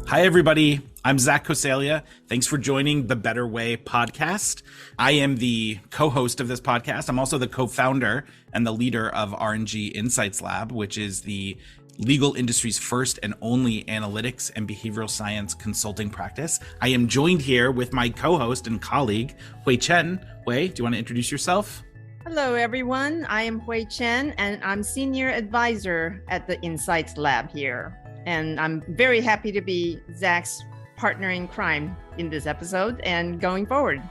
Hi, everybody. I'm Zach Coseglia. Thanks for joining the Better Way podcast. I am the co-host of this podcast. I'm also the co-founder and the leader of R&G Insights Lab, which is the legal industry's first and only analytics and behavioral science consulting practice. I am joined here with my co-host and colleague, Hui Chen. Hui, do you want to introduce yourself? Hello, everyone. I am Hui Chen, and I'm Senior Advisor at the Insights Lab here. And I'm very happy to be Zach's partner in crime in this episode and going forward.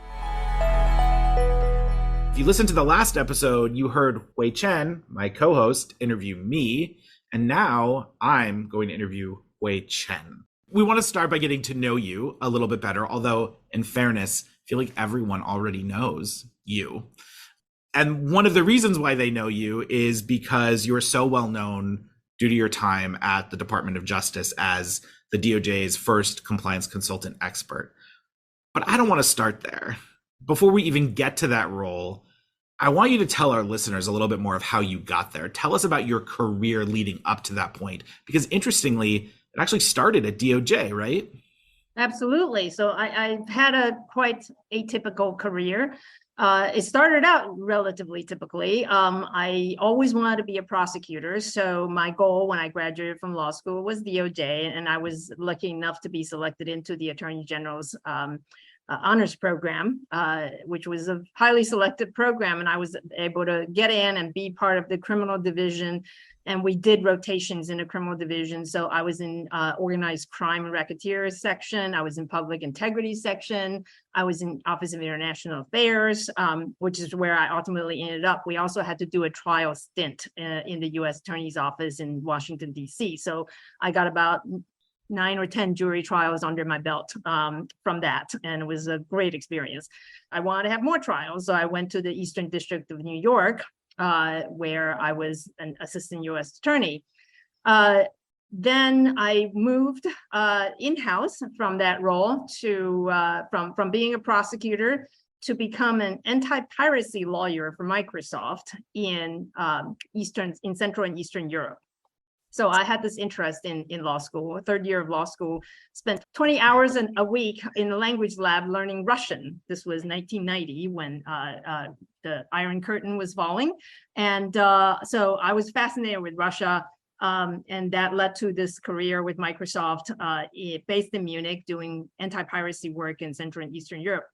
If you listened to the last episode, you heard Hui Chen, my co-host, interview me. And now I'm going to interview Hui Chen. We want to start by getting to know you a little bit better, although in fairness, I feel like everyone already knows you. And one of the reasons why they know you is because you are so well known due to your time at the Department of Justice as the DOJ's first compliance consultant expert. But I don't want to start there. Before we even get to that role, I want you to tell our listeners a little bit more of how you got there. Tell us about your career leading up to that point, because interestingly, it actually started at DOJ, right? Absolutely. So I've had a quite atypical career. It started out relatively typically. I always wanted to be a prosecutor. So my goal when I graduated from law school was DOJ, and I was lucky enough to be selected into the Attorney General's honors program, which was a highly selective program. And I was able to get in and be part of the criminal division. And we did rotations in the criminal division. So I was in organized crime and racketeers section. I was in public integrity section. I was in Office of International Affairs, which is where I ultimately ended up. We also had to do a trial stint in the U.S. Attorney's Office in Washington, D.C. So I got about 9 or 10 jury trials under my belt from that. And it was a great experience. I wanted to have more trials. So I went to the Eastern District of New York, where I was an assistant U.S. attorney. Then I moved in-house from that role to from being a prosecutor to become an anti-piracy lawyer for Microsoft in Central and Eastern Europe. So I had this interest in law school, third year of law school, spent 20 hours a week in the language lab learning Russian. This was 1990 when the Iron Curtain was falling. And so I was fascinated with Russia. And that led to this career with Microsoft based in Munich, doing anti-piracy work in Central and Eastern Europe.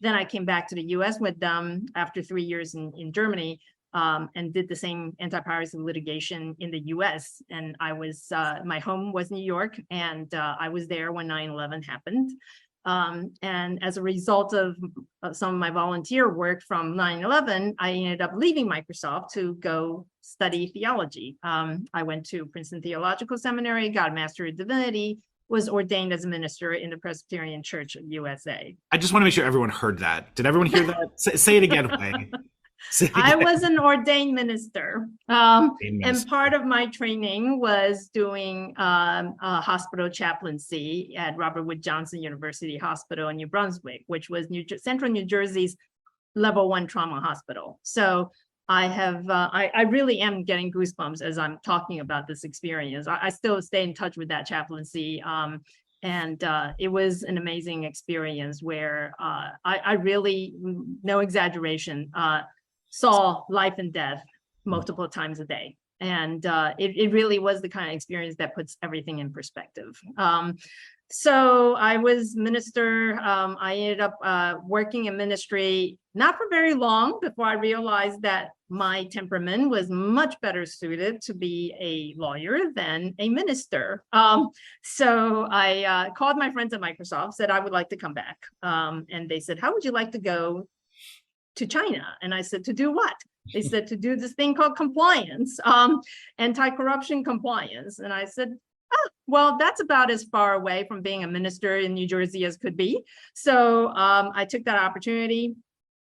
Then I came back to the US with them after 3 years in Germany. And did the same anti-piracy litigation in the U.S. And I was, my home was New York, and I was there when 9/11 happened. And as a result of some of my volunteer work from 9/11, I ended up leaving Microsoft to go study theology. I went to Princeton Theological Seminary, got a Master of Divinity, was ordained as a minister in the Presbyterian Church of USA. I just want to make sure everyone heard that. Did everyone hear that? Say it again, Hui. I was an ordained minister, and part of my training was doing a hospital chaplaincy at Robert Wood Johnson University Hospital in New Brunswick, which was Central New Jersey's level 1 trauma hospital. So I have, I really am getting goosebumps as I'm talking about this experience. I still stay in touch with that chaplaincy. And it was an amazing experience where I really, no exaggeration, saw life and death multiple times a day. And it really was the kind of experience that puts everything in perspective. So I was minister. I ended up working in ministry, not for very long before I realized that my temperament was much better suited to be a lawyer than a minister. So I called my friends at Microsoft, said I would like to come back. And they said, how would you like to go to China? And I said, to do what? They said, to do this thing called compliance, anti-corruption compliance. And I said, oh, well, that's about as far away from being a minister in New Jersey as could be. So I took that opportunity.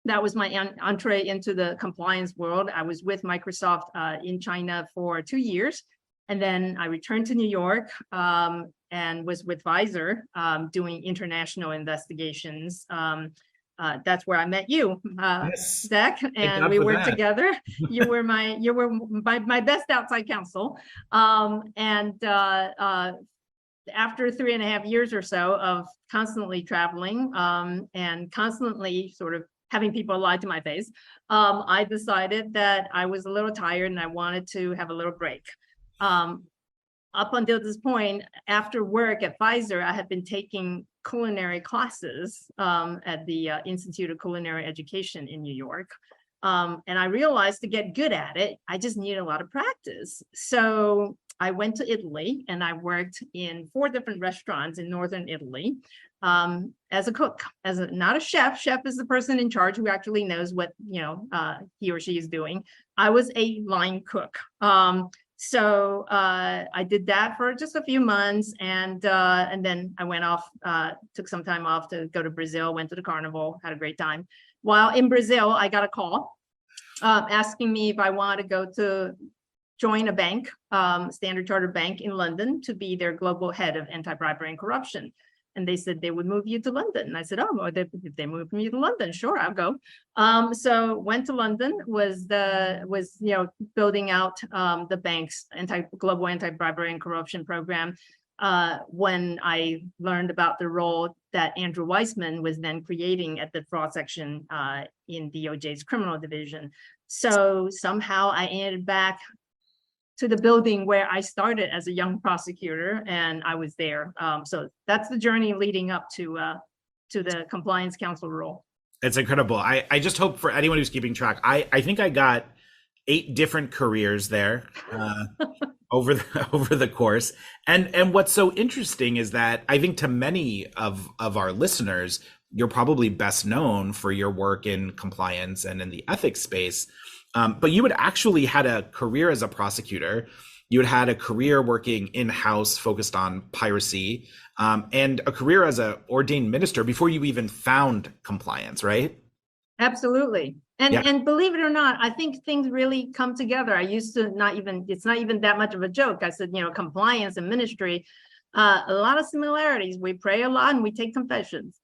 That was my entree into the compliance world. I was with Microsoft in China for 2 years. And then I returned to New York and was with Pfizer doing international investigations. That's where I met you, Yes. Zach, and we worked together. You were my best outside counsel, and after 3.5 years or so of constantly traveling and constantly sort of having people lie to my face, I decided that I was a little tired and I wanted to have a little break. Up until this point, after work at Pfizer, I had been taking culinary classes at the Institute of Culinary Education in New York. And I realized to get good at it, I just needed a lot of practice. So I went to Italy and I worked in 4 different restaurants in northern Italy as a cook, not a chef. Chef is the person in charge who actually knows what he or she is doing. I was a line cook. So I did that for just a few months, and then I went off, took some time off to go to Brazil, went to the carnival, had a great time. While in Brazil, I got a call asking me if I wanted to go to join a bank, Standard Chartered Bank in London, to be their global head of anti-bribery and corruption. And they said they would move you to London. And I said, oh, well, if they move me to London, sure, I'll go. So went to London, was building out the bank's global anti-bribery and corruption program. When I learned about the role that Andrew Weissman was then creating at the fraud section in DOJ's criminal division. So somehow I ended back to the building where I started as a young prosecutor, and I was there. So that's the journey leading up to the compliance counsel role. It's incredible. I just hope for anyone who's keeping track, I think I got 8 different careers there over the course. And what's so interesting is that I think to many of our listeners, you're probably best known for your work in compliance and in the ethics space. But you had actually had a career as a prosecutor. You had had a career working in-house focused on piracy, and a career as an ordained minister before you even found compliance, right? Absolutely. And believe it or not, I think things really come together. I used to it's not even that much of a joke. I said, compliance and ministry, a lot of similarities. We pray a lot and we take confessions.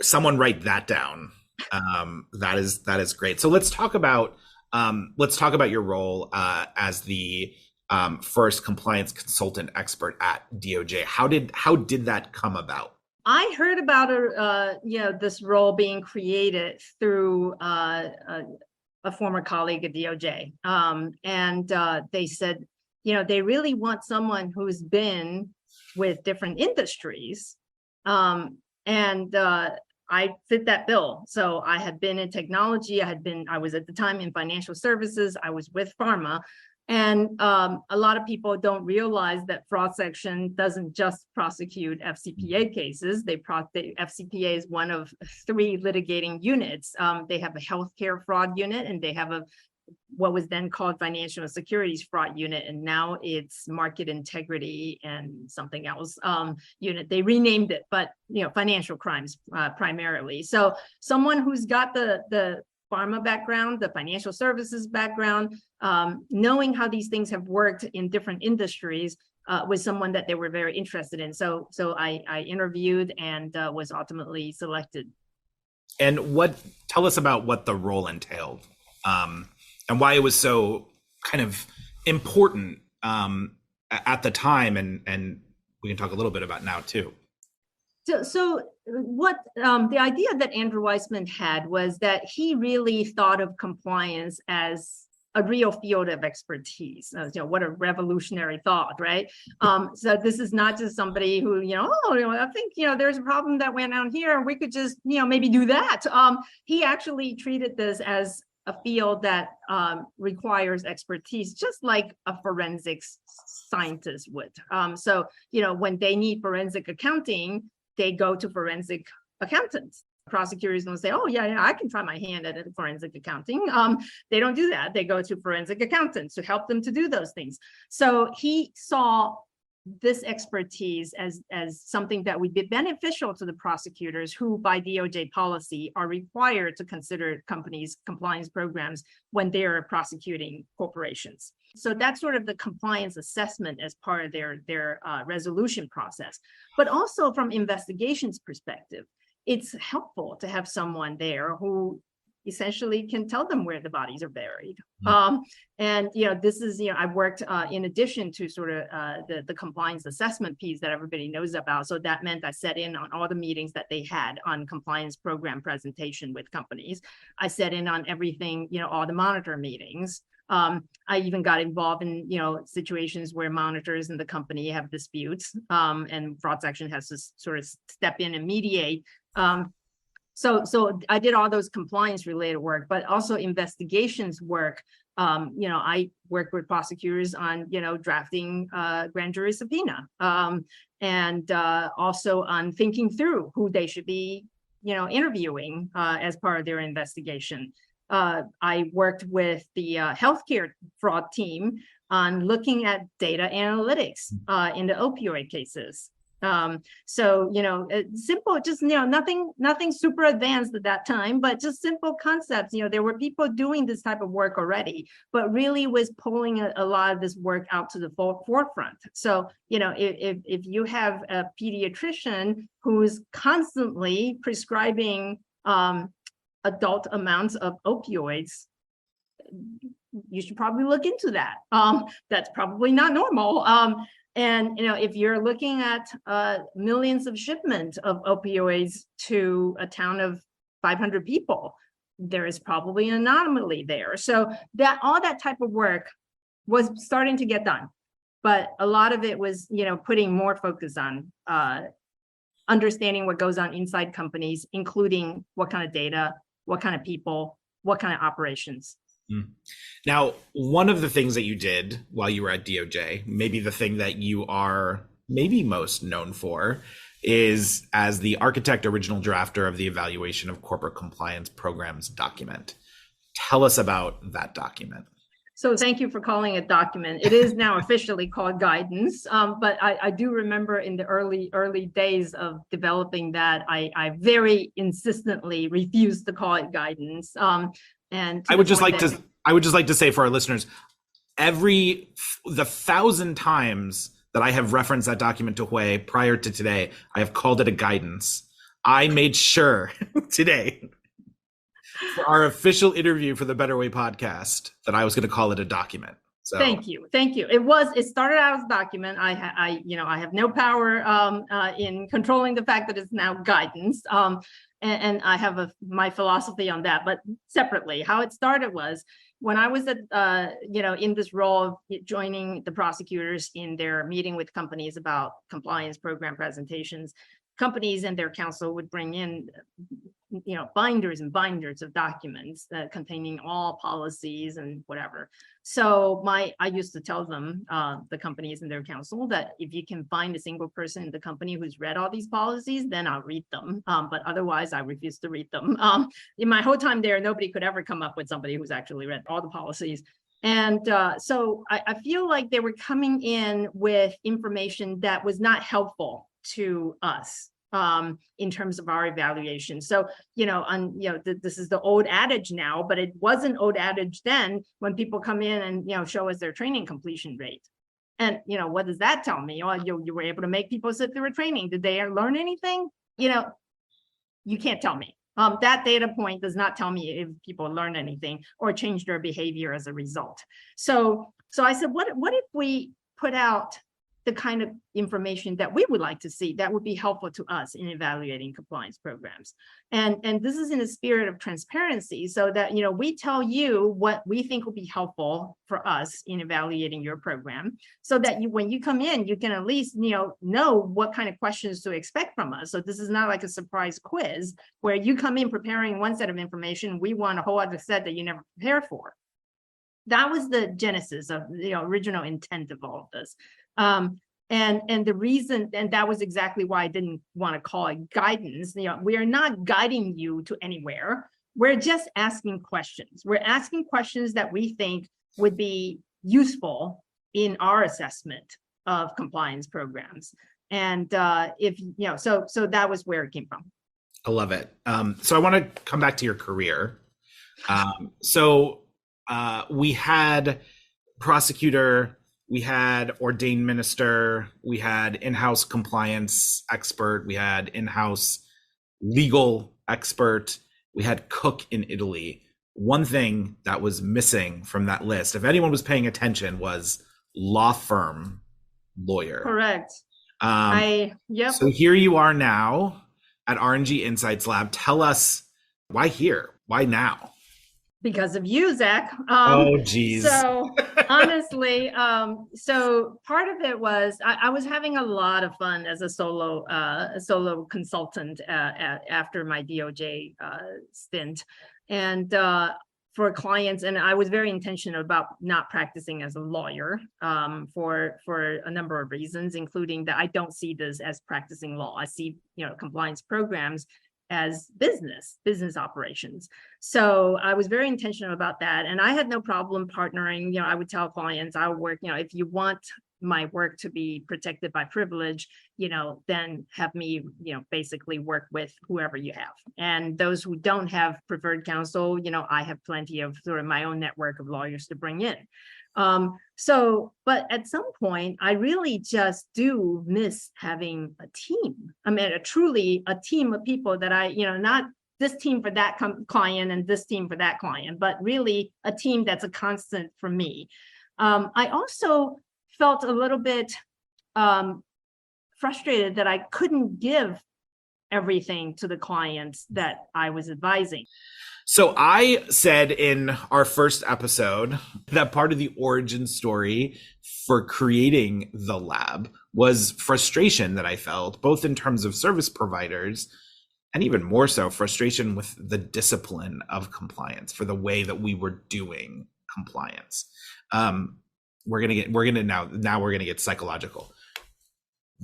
Someone write that down. That is great. So let's talk about your role as the first compliance consultant expert at DOJ. How did that come about? I heard about this role being created through a former colleague at DOJ, and they said, they really want someone who's been with different industries, and I fit that bill. So I had been in technology. I was at the time in financial services. I was with pharma. And a lot of people don't realize that fraud section doesn't just prosecute FCPA cases. The FCPA is one of 3 litigating units. They have a healthcare fraud unit, and they have what was then called financial securities fraud unit, and now it's market integrity and something else unit. They renamed it, but financial crimes primarily. So someone who's got the pharma background, the financial services background, knowing how these things have worked in different industries was someone that they were very interested in. So I interviewed and was ultimately selected. And tell us about what the role entailed. And why it was so kind of important at the time, and we can talk a little bit about now too. So what the idea that Andrew Weissman had was that he really thought of compliance as a real field of expertise. What a revolutionary thought, right? So this is not just somebody who, I think, there's a problem that went on here, we could just, maybe do that. He actually treated this as a field that requires expertise, just like a forensics scientist would. So, when they need forensic accounting, they go to forensic accountants. Prosecutors don't say, oh, yeah, I can try my hand at forensic accounting. They don't do that. They go to forensic accountants to help them to do those things. So he saw this expertise as something that would be beneficial to the prosecutors who, by DOJ policy, are required to consider companies' compliance programs when they're prosecuting corporations. So that's sort of the compliance assessment as part of their resolution process. But also from investigations perspective, it's helpful to have someone there who essentially can tell them where the bodies are buried. Mm. And this is I worked in addition to sort of the compliance assessment piece that everybody knows about. So that meant I sat in on all the meetings that they had on compliance program presentation with companies. I sat in on everything, all the monitor meetings. I even got involved in situations where monitors in the company have disputes, and fraud section has to sort of step in and mediate. So I did all those compliance related work, but also investigations work. I worked with prosecutors on drafting grand jury subpoena, and also on thinking through who they should be interviewing as part of their investigation. I worked with the healthcare fraud team on looking at data analytics in the opioid cases. So simple, just nothing super advanced at that time, but just simple concepts. There were people doing this type of work already, but really was pulling a lot of this work out to the forefront. So if you have a pediatrician who's constantly prescribing adult amounts of opioids, you should probably look into that. That's probably not normal. And if you're looking at millions of shipments of opioids to a town of 500 people, there is probably an anomaly there. So that all that type of work was starting to get done, but a lot of it was putting more focus on understanding what goes on inside companies, including what kind of data, what kind of people, what kind of operations. Now, one of the things that you did while you were at DOJ, maybe the thing that you are maybe most known for, is as the architect, original drafter of the Evaluation of Corporate Compliance Programs document. Tell us about that document. So thank you for calling it document. It is now officially called guidance, but I do remember in the early days of developing that, I very insistently refused to call it guidance. And I would just like to say for our listeners, the 1,000 times that I have referenced that document to Hui prior to today, I have called it a guidance. I made sure today for our official interview for the Better Way podcast that I was going to call it a document. So thank you. It started out as a document. I have no power in controlling the fact that it's now guidance. And I have my philosophy on that, but separately, how it started was when I was at, in this role of joining the prosecutors in their meeting with companies about compliance program presentations. Companies and their counsel would bring in, binders and binders of documents containing all policies and whatever. So I used to tell them, the companies and their counsel, that if you can find a single person in the company who's read all these policies, then I'll read them. But otherwise, I refuse to read them. In my whole time there, nobody could ever come up with somebody who's actually read all the policies. And so I feel like they were coming in with information that was not helpful to us in terms of our evaluation. So, this is the old adage now, but it wasn't old adage then when people come in and, show us their training completion rate. And, what does that tell me? Oh, you were able to make people sit through a training. Did they learn anything? You can't tell me. That data point does not tell me if people learn anything or change their behavior as a result. So I said, what if we put out the kind of information that we would like to see that would be helpful to us in evaluating compliance programs. And this is in the spirit of transparency, so that we tell you what we think will be helpful for us in evaluating your program, so that when you come in, you can at least know what kind of questions to expect from us. So this is not like a surprise quiz where you come in preparing one set of information, we want a whole other set that you never prepared for. That was the genesis of the original intent of all of this. And the reason, and that was exactly why I didn't want to call it guidance. We are not guiding you to anywhere. We're just asking questions. We're asking questions that we think would be useful in our assessment of compliance programs. And so that was where it came from. I love it. So I want to come back to your career. We had prosecutor, we had ordained minister, we had in-house compliance expert, we had in-house legal expert. we had cook in Italy. One thing that was missing from that list, if anyone was paying attention, was law firm lawyer. Correct. Yep. So here you are now at R&G Insights Lab. Tell us why here? Why now? Because of you, Zach. Oh, geez. So honestly, so part of it was I was having a lot of fun as a solo consultant after my DOJ stint, and for clients, and I was very intentional about not practicing as a lawyer for a number of reasons, including that I don't see this as practicing law. I see compliance programs as business operations. So I was very intentional about that. And I had no problem partnering. I would tell clients, I would work, if you want my work to be protected by privilege, then have me, basically work with whoever you have. And those who don't have preferred counsel, I have plenty of sort of my own network of lawyers to bring in. But at some point, I really just do miss having a team. I mean, truly a team of people that not this team for that client and this team for that client, but really a team that's a constant for me. I also felt a little bit frustrated that I couldn't give everything to the clients that I was advising. So I said in our first episode that part of the origin story for creating the lab was frustration that I felt, both in terms of service providers and even more so frustration with the discipline of compliance, for the way that we were doing compliance. We're gonna get psychological.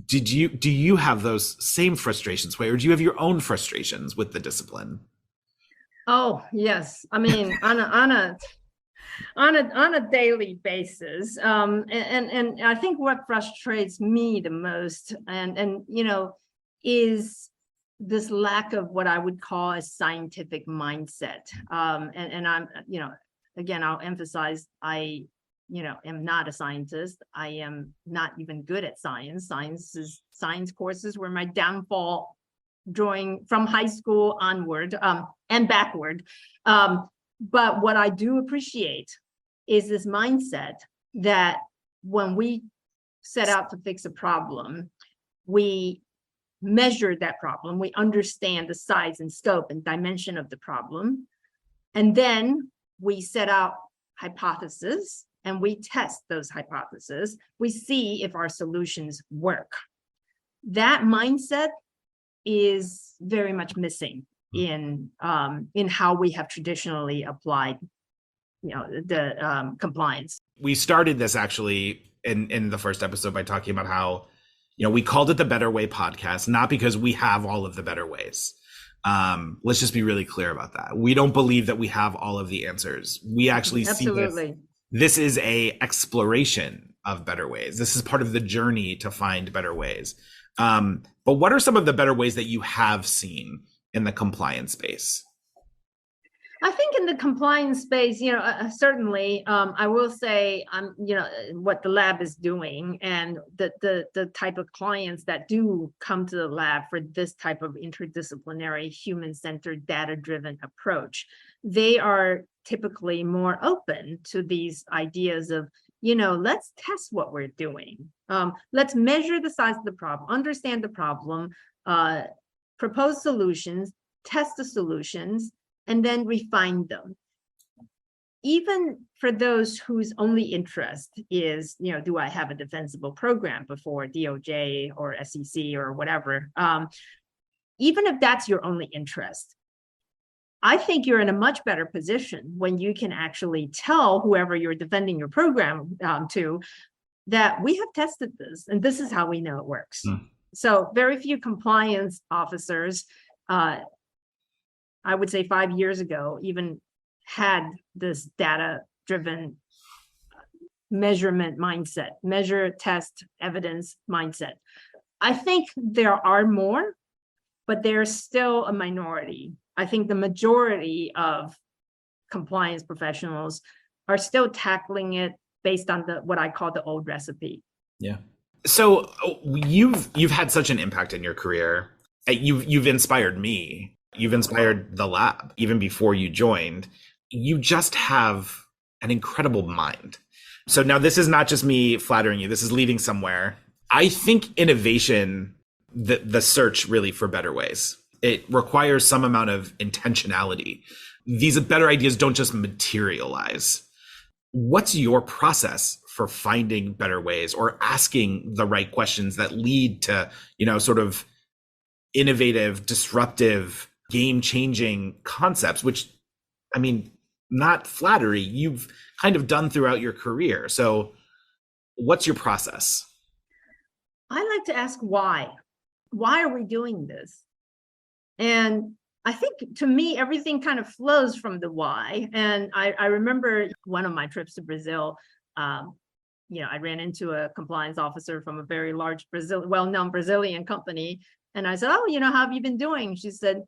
Do you have those same frustrations, Hui, or do you have your own frustrations with the discipline? Oh, yes. I mean, on a daily basis. And I think what frustrates me the most is this lack of what I would call a scientific mindset. And I'm, again, I'll emphasize, I am not a scientist. I am not even good at science. Science courses were my downfall drawing from high school onward and backward. But what I do appreciate is this mindset that when we set out to fix a problem, we measure that problem, we understand the size and scope and dimension of the problem, and then we set out hypotheses and we test those hypotheses. We see if our solutions work. That mindset is very much missing in how we have traditionally applied, the compliance. We started this actually in the first episode by talking about how, we called it the Better Way podcast, not because we have all of the better ways. Let's just be really clear about that. We don't believe that we have all of the answers. We actually see this is a exploration of better ways. This is part of the journey to find better ways. But what are some of the better ways that you have seen in the compliance space? I think in the compliance space, certainly, I will say, what the lab is doing, and the type of clients that do come to the lab for this type of interdisciplinary, human-centered, data-driven approach, they are typically more open to these ideas of, let's test what we're doing. Let's measure the size of the problem, understand the problem, propose solutions, test the solutions, and then refine them. Even for those whose only interest is, do I have a defensible program before DOJ or SEC or whatever, even if that's your only interest, I think you're in a much better position when you can actually tell whoever you're defending your program to that we have tested this and this is how we know it works. So very few compliance officers, I would say 5 years ago, even had this data-driven measurement mindset, measure, test, evidence mindset. I think there are more, but they're still a minority. I think the majority of compliance professionals are still tackling it based on what I call the old recipe. Yeah. So you've had such an impact in your career. You've inspired me You've inspired the lab even before you joined. You just have an incredible mind. So now this is not just me flattering you. This is leading somewhere. I think innovation, the search really for better ways, it requires some amount of intentionality. These better ideas don't just materialize. What's your process for finding better ways or asking the right questions that lead to, sort of innovative, disruptive, game-changing concepts, which, I mean, not flattery, you've kind of done throughout your career. So what's your process? I like to ask why. Why are we doing this? And I think to me, everything kind of flows from the why. And I remember one of my trips to Brazil, I ran into a compliance officer from a very large well-known Brazilian company. And I said, oh, how have you been doing? She said,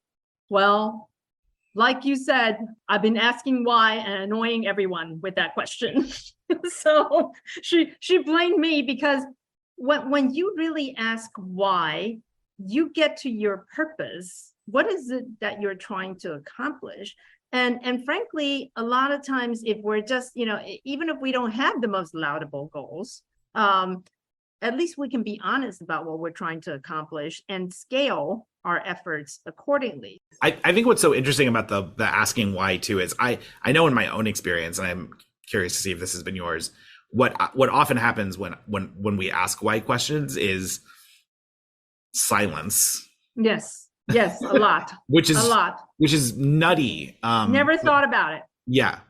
well, like you said, I've been asking why and annoying everyone with that question. So she blamed me because when you really ask why, you get to your purpose. What is it that you're trying to accomplish? And frankly, a lot of times, if we're just, even if we don't have the most laudable goals, at least we can be honest about what we're trying to accomplish and scale our efforts accordingly. I think what's so interesting about the asking why too is I know in my own experience, and I'm curious to see if this has been yours, what often happens when we ask why questions is silence. Yes, a lot. Which is a lot. Which is nutty. Never thought about it. Yeah.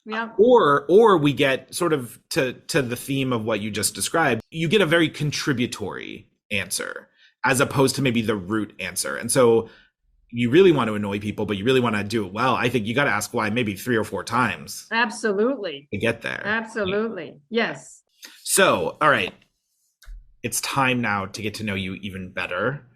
Yeah. Or we get sort of to the theme of what you just described, you get a very contributory answer as opposed to maybe the root answer. And so you really want to annoy people, but you really want to do it well. I think you got to ask why maybe 3 or 4 times. Absolutely. To get there. Absolutely. Yes. So, all right. It's time now to get to know you even better.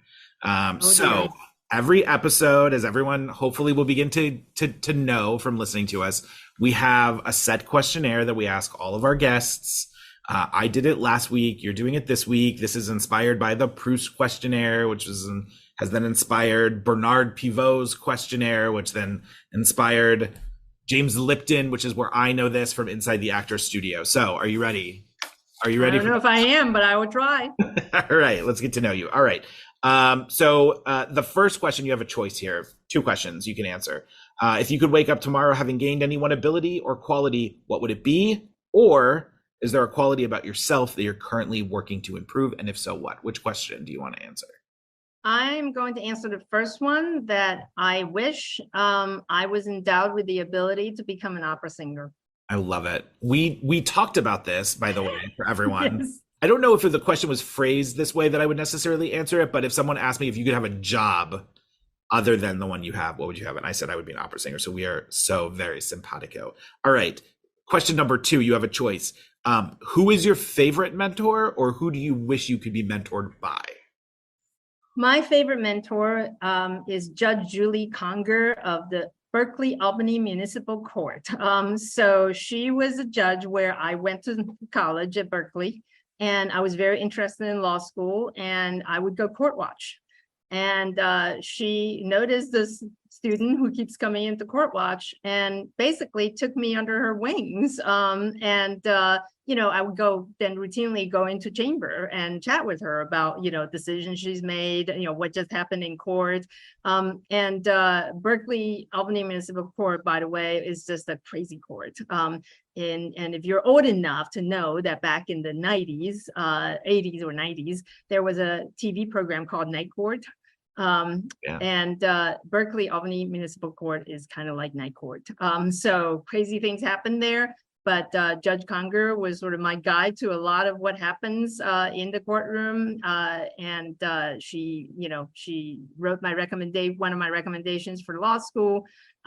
So every episode, as everyone hopefully will begin to know from listening to us, we have a set questionnaire that we ask all of our guests. I did it last week. You're doing it this week. This is inspired by the Proust questionnaire, which has then inspired Bernard Pivot's questionnaire, which then inspired James Lipton, which is where I know this from inside the Actors Studio. So are you ready? Are you ready? I don't know if I am, but I will try. All right, let's get to know you. All right. So the first question, you have a choice here. 2 questions you can answer. If you could wake up tomorrow having gained any one ability or quality, what would it be? Or is there a quality about yourself that you're currently working to improve? And if so, what? Which question do you want to answer? I'm going to answer the first one, that I wish I was endowed with the ability to become an opera singer. I love it. We talked about this, by the way, for everyone. Yes. I don't know if the question was phrased this way that I would necessarily answer it, but if someone asked me if you could have a job other than the one you have, what would you have? And I said I would be an opera singer. So we are so very simpatico. All right. Question number 2, you have a choice. Who is your favorite mentor, or who do you wish you could be mentored by? My favorite mentor is Judge Julie Conger of the Berkeley Albany Municipal Court. So she was a judge where I went to college at Berkeley, and I was very interested in law school, and I would go court watch. And she noticed this student who keeps coming into court watch and basically took me under her wings. I would routinely go into chamber and chat with her about, decisions she's made, what just happened in court. Berkeley Albany Municipal Court, by the way, is just a crazy court. And if you're old enough to know that back in the 80s or 90s, there was a TV program called Night Court. Berkeley Albany Municipal Court is kind of like Night Court. So crazy things happen there. But Judge Conger was sort of my guide to a lot of what happens in the courtroom. She wrote one of my recommendations for law school.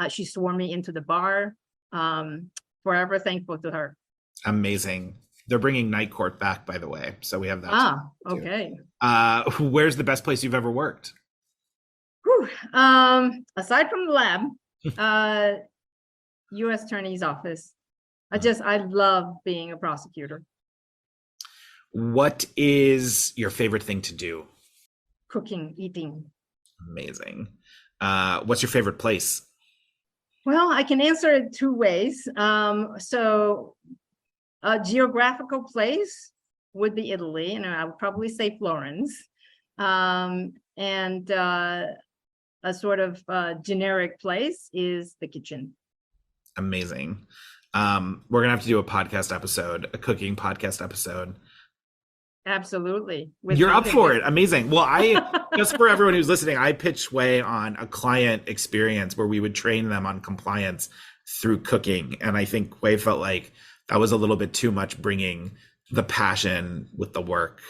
She swore me into the bar. Forever thankful to her. Amazing. They're bringing Night Court back, by the way. So we have that. Okay. Where's the best place you've ever worked? Aside from the lab, U.S. Attorney's Office. I love being a prosecutor. What is your favorite thing to do? Cooking, eating. Amazing. What's your favorite place? Well, I can answer it two ways. So a geographical place would be Italy, and I would probably say Florence. And a sort of generic place is the kitchen. Amazing. We're gonna have to do a podcast episode, a cooking podcast episode. Absolutely. You're up for it. Amazing. Well, just for everyone who's listening, I pitched Hui on a client experience where we would train them on compliance through cooking. And I think Hui felt like that was a little bit too much, bringing the passion with the work.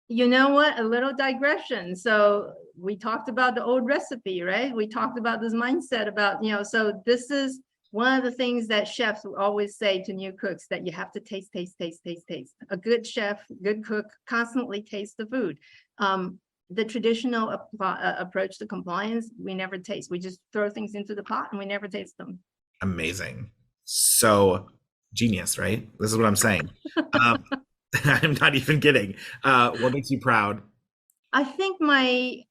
You know what? A little digression. So we talked about the old recipe, right? We talked about this mindset about, so this is one of the things that chefs will always say to new cooks, that you have to taste. A good chef, good cook constantly tastes the food. The traditional approach to compliance, we never taste. We just throw things into the pot and we never taste them. Amazing. So genius, right? This is what I'm saying. I'm not even kidding. What makes you proud? I think my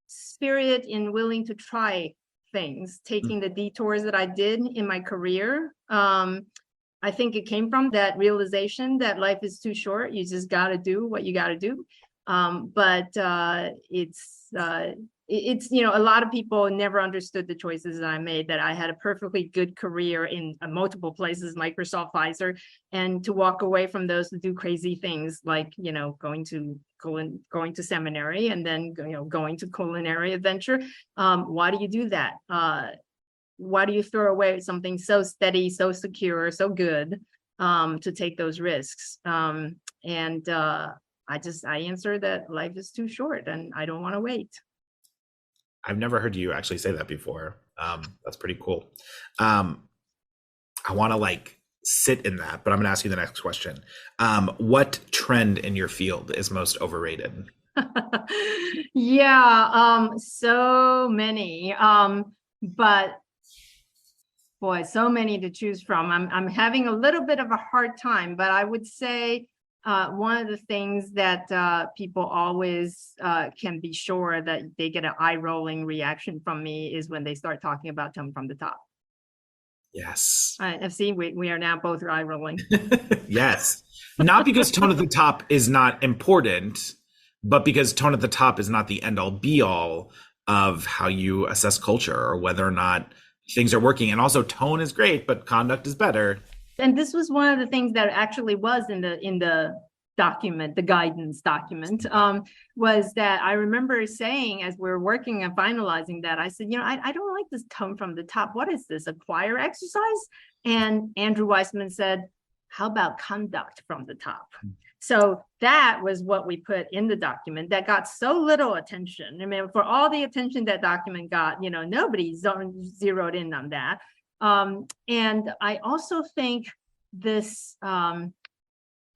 spirit in willing to try things, taking the detours that I did in my career. I think it came from that realization that life is too short. You just got to do what you got to do. But it's a lot of people never understood the choices that I made, that I had a perfectly good career in multiple places, Microsoft, Pfizer, and to walk away from those to do crazy things like, going to seminary and then, going to culinary adventure. Why do you do that? Why do you throw away something so steady, so secure, so good, to take those risks? I answer that life is too short and I don't want to wait. I've never heard you actually say that before. That's pretty cool. I want to sit in that, but I'm going to ask you the next question. What trend in your field is most overrated? Yeah, so many. But boy, so many to choose from. I'm having a little bit of a hard time, but I would say one of the things that people always can be sure that they get an eye-rolling reaction from me is when they start talking about tone from the top. Yes. I've seen we are now both eye-rolling. Yes. Not because tone at the top is not important, but because tone at the top is not the end-all be-all of how you assess culture or whether or not things are working. And also tone is great, but conduct is better. And this was one of the things that actually was in the document, the guidance document, was that I remember saying as we were working and finalizing that, I said, I don't like this tone from the top. What is this, a choir exercise? And Andrew Weissman said, how about conduct from the top? So that was what we put in the document that got so little attention. I mean, for all the attention that document got, nobody zeroed in on that. And I also think this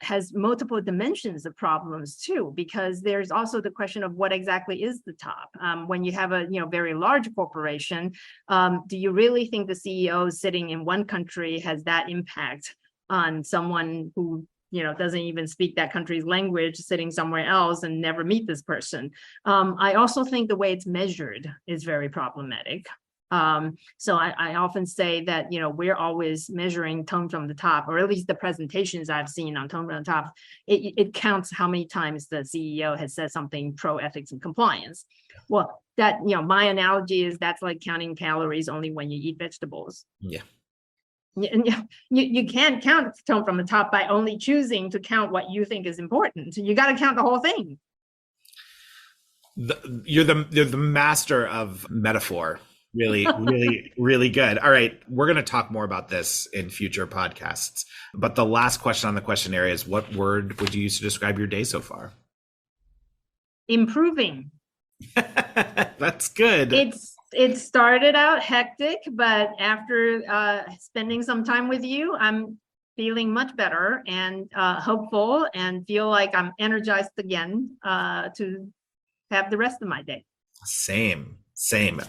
has multiple dimensions of problems too, because there's also the question of what exactly is the top. When you have a very large corporation, do you really think the CEO sitting in one country has that impact on someone who doesn't even speak that country's language, sitting somewhere else and never meet this person? I also think the way it's measured is very problematic. So I often say that, we're always measuring tone from the top, or at least the presentations I've seen on tone from the top. It counts how many times the CEO has said something pro ethics and compliance. Well, that, my analogy is that's like counting calories only when you eat vegetables. Yeah. You can't count tone from the top by only choosing to count what you think is important. You got to count the whole thing. You're the master of metaphor. Really, really, really good. All right. We're going to talk more about this in future podcasts. But the last question on the questionnaire is, what word would you use to describe your day so far? Improving. That's good. It started out hectic, but after spending some time with you, I'm feeling much better and hopeful, and feel like I'm energized again to have the rest of my day. Same.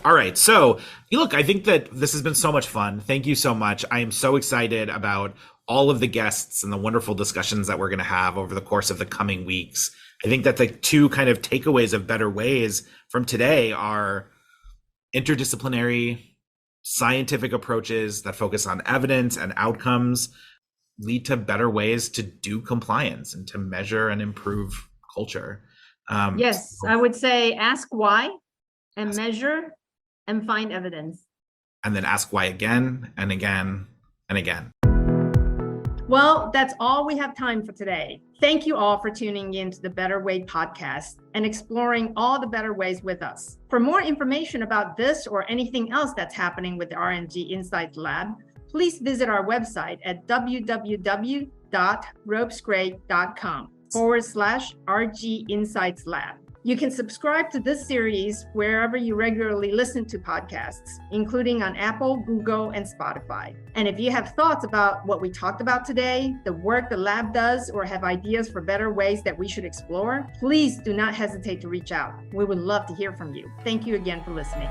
All right. So look, I think that this has been so much fun. Thank you so much. I am so excited about all of the guests and the wonderful discussions that we're going to have over the course of the coming weeks. I think that the two kind of takeaways of Better Ways from today are interdisciplinary scientific approaches that focus on evidence and outcomes lead to better ways to do compliance and to measure and improve culture. Yes, I would say ask why and measure and find evidence. And then ask why again and again and again. Well, that's all we have time for today. Thank you all for tuning in to the Better Way podcast and exploring all the better ways with us. For more information about this or anything else that's happening with the R&G Insights Lab, please visit our website at www.ropesgray.com/RG Insights Lab. You can subscribe to this series wherever you regularly listen to podcasts, including on Apple, Google, and Spotify. And if you have thoughts about what we talked about today, the work the lab does, or have ideas for better ways that we should explore, please do not hesitate to reach out. We would love to hear from you. Thank you again for listening.